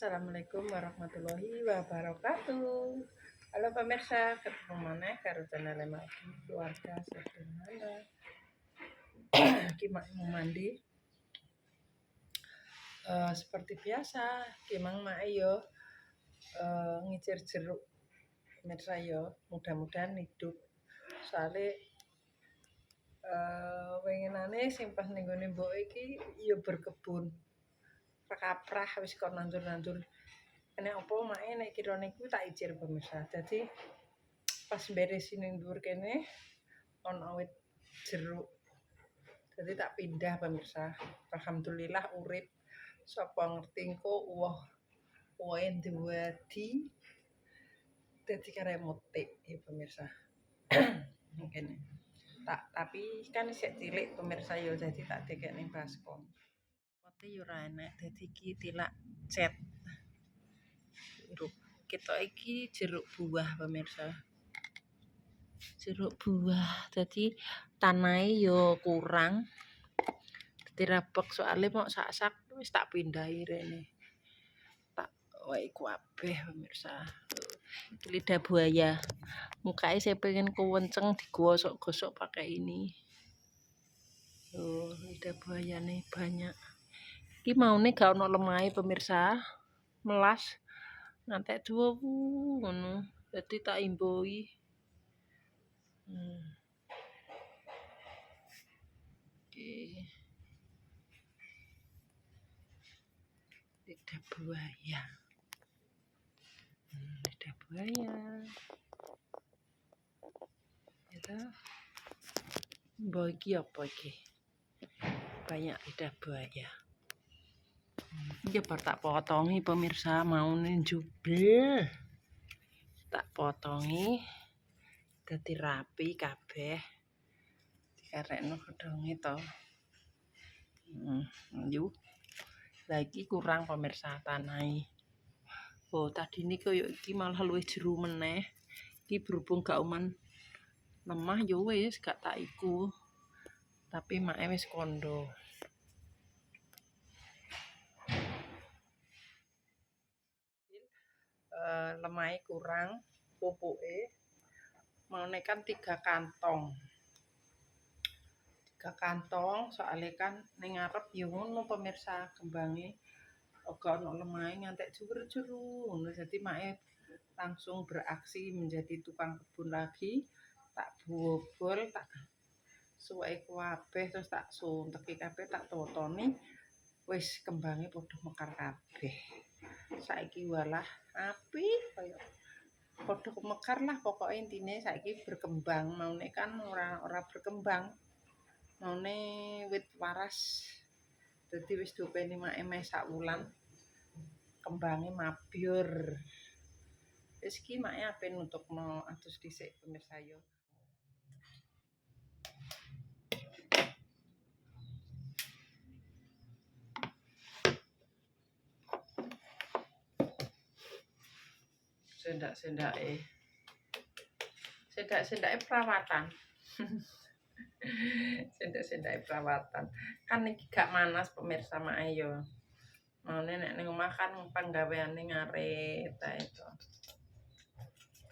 Assalamualaikum warahmatullahi wabarakatuh. Halo pemirsa, ketemu mana karo channel lagi keluarga sederhana. Kimang mau mandi. Seperti biasa, Kimang mak yo ngicir jeruk. Pemirsa yo, mudah-mudahan hidup. Soalnya pengenane sing pas ning gone mbok iki yo berkebun. Kaprah wis kon nandur-nandur. Nek apa mae nek kirane kuwi tak icir pemirsa. Dadi pas beresin ning dhuwur kene ana wit jeruk. Jadi tak pindah pemirsa. Alhamdulillah urip. Sapa ngerti engko wohe duwadi dadi karep metik ya pemirsa. Mungkin tapi kan isih cilik pemirsa yo jadi tak dekek ning baskom. Pote yo ora enak dadi iki tilak cet. Kita iki jeruk buah pemirsa. Jeruk buah. Jadi tanahe yo kurang. Dadi rabek soalnya mau sak-sak wis tak pindahi rene. Tak wae kabeh pemirsa. Lidah buaya. Mukanya saya pengen kewenceng digosok-gosok pakai ini. Lidah buaya nih banyak. Iki maune gak ono lemahe pemirsa. Melas. Ngantek dua ngono. Dadi tak imboi. Lidah buaya. Lidah buaya. Itu mbok iki apa iki? Banyak lidah buaya. Iki bar tak potongi pemirsa maune njubel. Tak potongi dadi rapi kabeh. Dikarekno gedhonge to. Yuk. Lagi kurang pemirsa tanai. Tadi ini koyo iki malah luwih jeru meneh. Iki berhubung gak uman lemah ya wis gak tak iku. Tapi make wis kondo. Lemahe kurang, pupuke maune kan 3 kantong. 3 kantong soalnya kan ning ngarep ya ngono pemirsa kembange ora ono lemahe ngantek jeru-jeru ngono. Dadi make langsung beraksi menjadi tukang kebun lagi. Tak bobol, tak suweke kabeh terus tak sunteki kabeh tak totoni. Wis kembange padha mekar kabeh. Saiki walah apik kaya padha mekar lah pokoke intine saiki berkembang. Maune kan ora berkembang. Maune wit waras. Dadi wis dopeni make meh sak wulan. Kembange mabyur. Wis iki make ape nutukno atus dhisik pemirsa yo. Sendak-sendake perawatan. Sendak-sendake perawatan. Kan iki gak manas pemirsa mae yo. Maune nek ning omah kan panggaweane ngarit ta itu.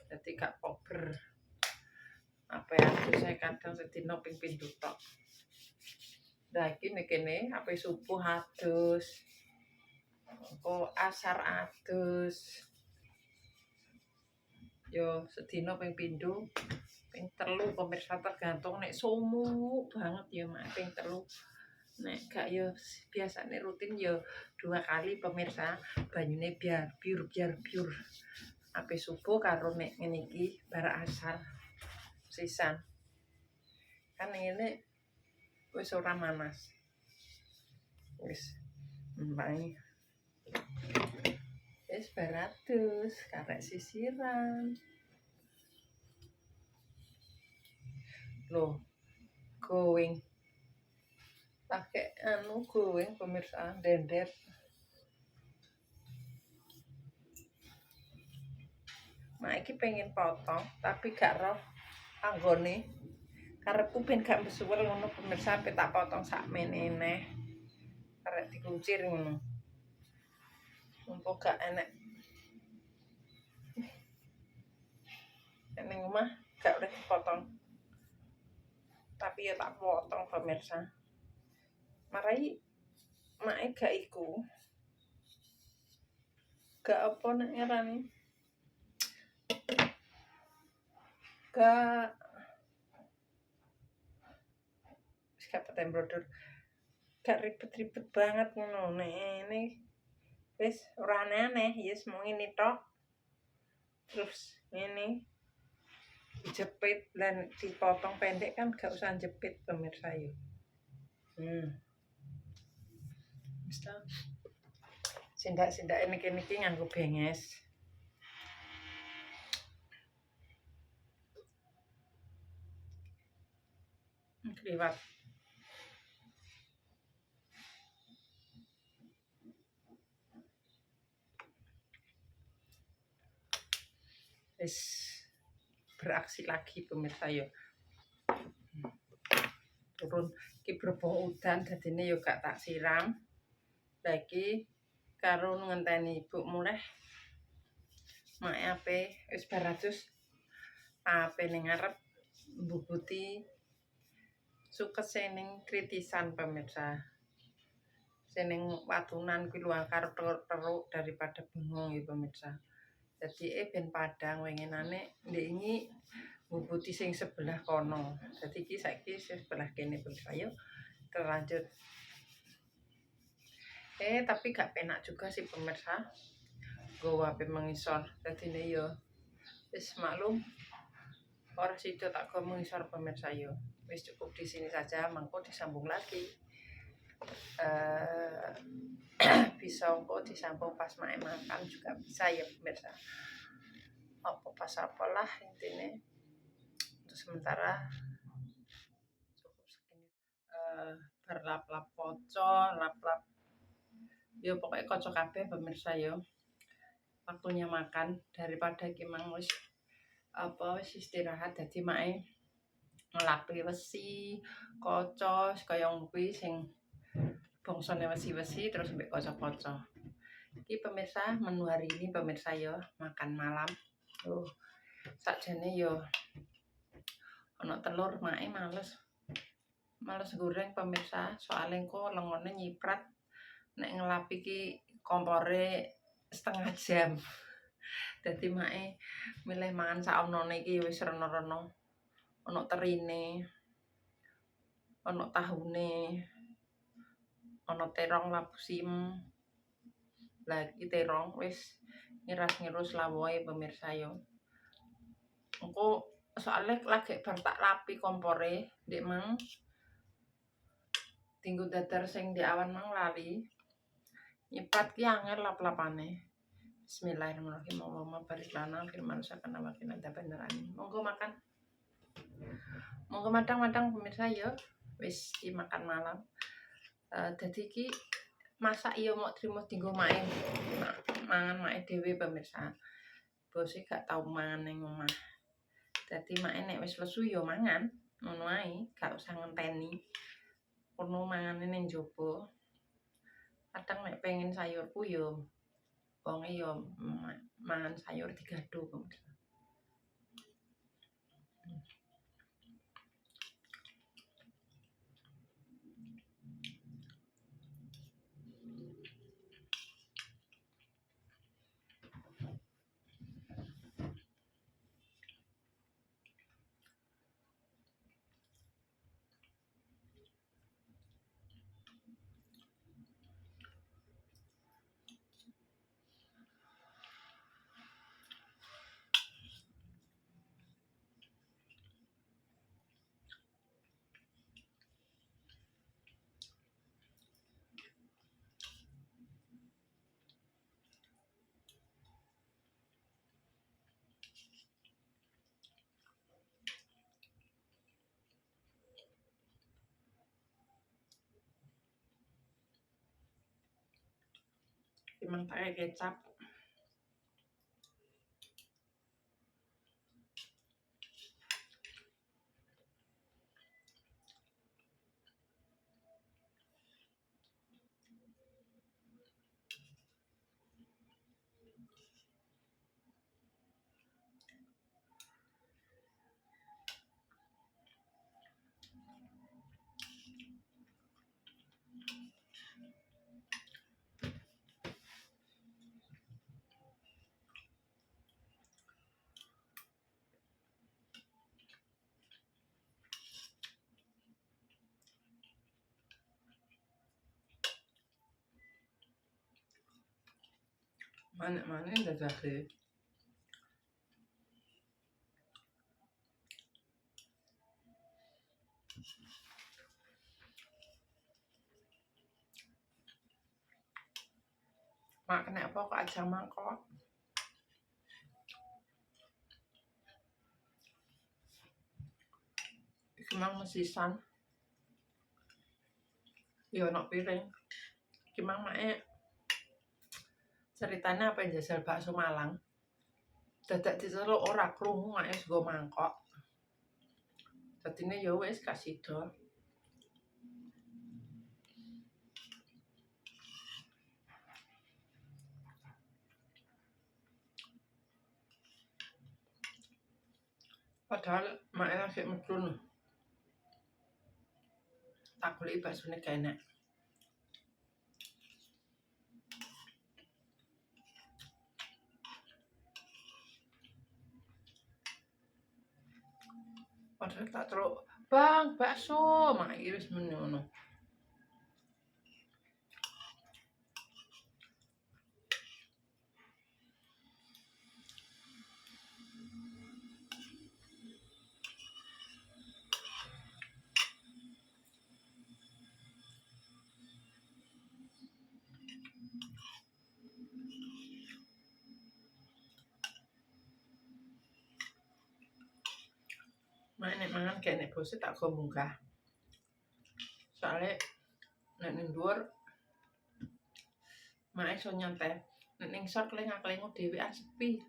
Dadi gak pober. Apa adus saya kadang sedina ping pindho tok. Lah iki mikene ape subuh adus. Kok asar adus. Yo sedina ping pindho, ping 3 pemirsa tergantung nek sumuk banget ya mak ping 3. Nek gak yo biasane rutin yo 2 kali pemirsa banyune biar biur. Ape subuh karo nek ngene iki bar asar sisan. Kan ngene wis ora manas. Wis mbae. Wis baratus karek sisiran. Loh, going. Pakai going pemirsa dender. Mak iki pengen potong tapi gak roh anggone. Karepku ben gak besuwel ngono pemirsa pe tak potong sak menene. Karek dikuncir ngono. Apa gak enek ning omah gak oleh dipotong. Tapi ya tak potong pemirsa. Marai mae gak iku. Gak apa nek ngarani. Gak gak petembrodur. Gak ribet-ribet banget ngono. Nek ini wis ora aneh, yes mau ngene tok. Terus ngene dijepit dan dipotong pendek kan gak usah jepit pemirsa yo. Wis ta. Sindak-sindak niki nganggo benges. Kliwat. Wis beraksi lagi pemirsa yo. Turun iki berhubung udan dadine yo gak tak siram. Lah iki karo ngenteni ibu muleh mak ape wis baratus ape ning ngarep mbubuti sukese ning kritisan pemirsa. Seneng watunan kuwi luwih karo teruk daripada bengong ya pemirsa. Jadi ben padang wengenane ndingi mbubuti sing sebelah kono. Jadi iki saiki sebelah kene pemirsa yo terlanjut. Tapi gak penak juga sih pemirsa. Gowo ape mengisor. Dadine yo wis maklum ora sida tak go mengisor pemirsa yo. Wis cukup di sini saja, mangko disambung lagi. Bisa engko disambung pas mae makan juga bisa ya pemirsa. Apa pas apalah intine. Untuk sementara cukup segini. Berlap-lap poco, lap-lap yo pokoknya kocok kabeh pemirsa yo. Waktunya makan daripada iki mang wis istirahat dadi mae ngelapi wesi, kocos kaya kuwi sing bangsane wesi-wesi terus mbek kocok-kocok. Iki pemirsa menu hari ini pemirsa yo makan malam. Sakjane yo ana telur mae males goreng pemirsa soalnya engko lengone nyiprat nek ngelapi ki kompore setengah jam. Dadi mae milih mangan sak onone iki wis rena-rena. Ana terine, ana tahune, ana terong labusim. Lah iki terong wis ngiras-ngirus lawohe pemirsa yo. Engko soalnya lagi bar tak lapi kompore, ndek mang tinggu dadar sing di awan mang lali. Nyipat ki angel lap-lapane. Bismillahirrahmanirrahim. Allahumma barik lana fil mansakana wa qina adzabannar. Monggo makan. Monggo madang-madang pemirsa yo. Wis iki makan malam. Dadi iki masak yo mok trimo dienggo mae. Mangan mae dhewe pemirsa. Bose gak tau mangan ning omah. Dadi mae nek wis lesu yo mangan, ngono ae, gak usah ngenteni. Kono mangane ning njaba. Kadang nek pengen sayurku yo wonge yo mangan sayur digado pemirsa. Emang pakai kecap. Manek-manek dadake. Mak kena apa kok aja mangkok. Iki mang mesisan. Ya ono piring. Iki mang mae ceritanya apa yang jajal bakso Malang. Dadak diceluk ora krungu mae sego mangkok. Dadine ya wis gak sida. Padahal mae lagi medun. Tak goleki baksone gak enak. Padahal tak terus, "Bang, bakso." Mak iki wis muni ngono. Mak nek mangan kayak nek bose tak go munggah. Soale nek ning dhuwur mak iso nyantai. Nek ning sor keleng-kelengu dhewean sepi.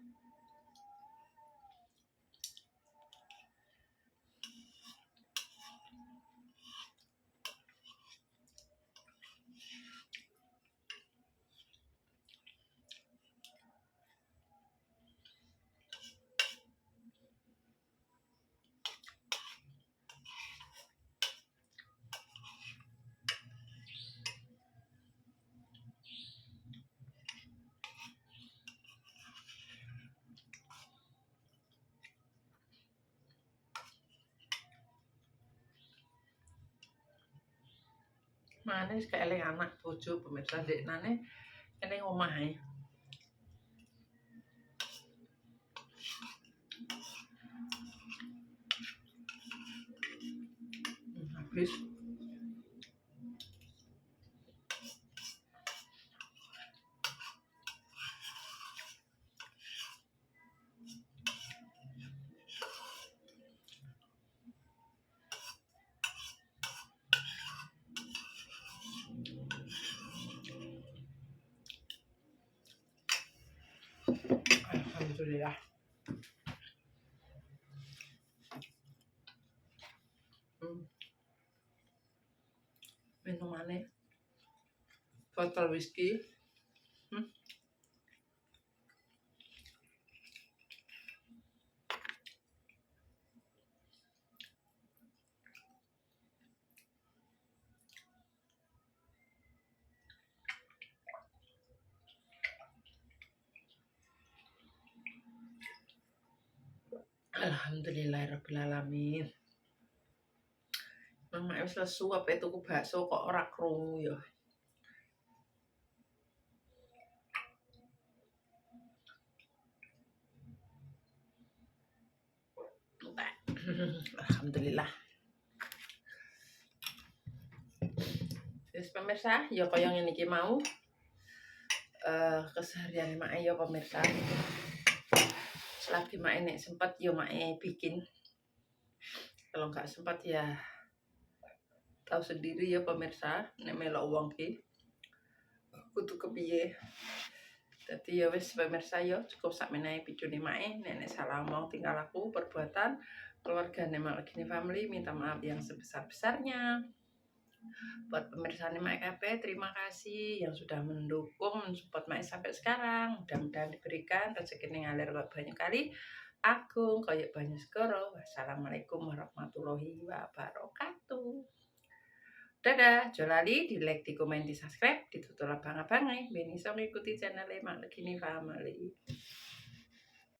Mane wis keeling anak bojo pemirsa ndeknane ning omah ae. Habis. Alhamdulillah. Minumane botol whisky. Alhamdulillahirabbil alamin. Mama wis lesu ape tuku bakso kok ora krungu ya. Alhamdulillah. Wis pemirsa, ya kaya ngene iki mau. Keseharian mak ya pemirsa. Selagi mak nek sempat ya mak bikin. Kalau nggak sempat ya tahu sendiri ya pemirsa, nek melok wong ki kudu kepiye. Dadi ya wis pemirsa ya cukup sak menehe videone mae. Nek salah omong tingkah laku perbuatan keluarga Mak Gini Family minta maaf yang sebesar-besarnya. Buat pemirsa Mak KB, terima kasih yang sudah mendukung, mensupport Mak sampai sekarang. Mudah-mudahan diberikan rezeki ngalir banyak kali. Agung koyok banyak segoro. Wassalamualaikum warahmatullahi wabarakatuh. Dadah, jolali, di like, di komen, di subscribe, ditutur abang-abangai. Ben iso ngikuti channel Mak Gini Family.